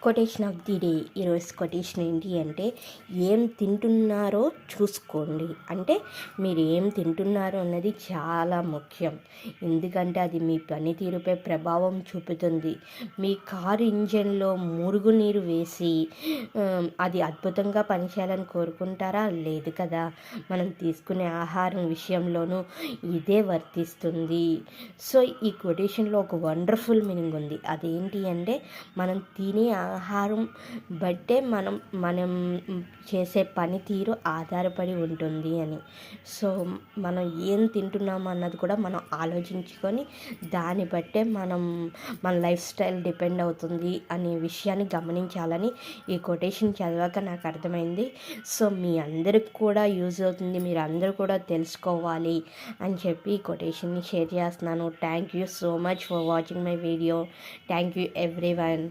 Quotation of the day. ఈరోజు quotation ఏంటి అంటే, ఏం తింటున్నారో చూసుకోండి. అంటే మీరు ఏం తింటున్నారో అన్నది చాలా ముఖ్యం. ఎందుకంటే అది మీ పనితీరుపై ప్రభావం చూపుతుంది. మీ కారు ఇంజన్లో మురుగునీరు వేసి అది అద్భుతంగా పనిచేయాలని కోరుకుంటారా? లేదు కదా. మనం తీసుకునే ఆహారం విషయంలోనూ ఇదే వర్తిస్తుంది. సో ఈ కొటేషన్లో ఒక వండర్ఫుల్ మీనింగ్ ఉంది. అదేంటి అంటే, మనం తినే ఆహారం బట్టే మనం చేసే పనితీరు ఆధారపడి ఉంటుంది అని. సో మనం ఏం తింటున్నాము అన్నది కూడా మనం ఆలోచించుకొని దాన్ని బట్టే మన లైఫ్ స్టైల్ డిపెండ్ అవుతుంది అనే విషయాన్ని గమనించాలని ఈ కొటేషన్ చదివాక నాకు అర్థమైంది. సో మీ అందరికి కూడా యూజ్ అవుతుంది, మీరు అందరూ కూడా తెలుసుకోవాలి అని చెప్పి ఈ కొటేషన్ని షేర్ చేస్తున్నాను. Thank you so much for watching my video. Thank you everyone.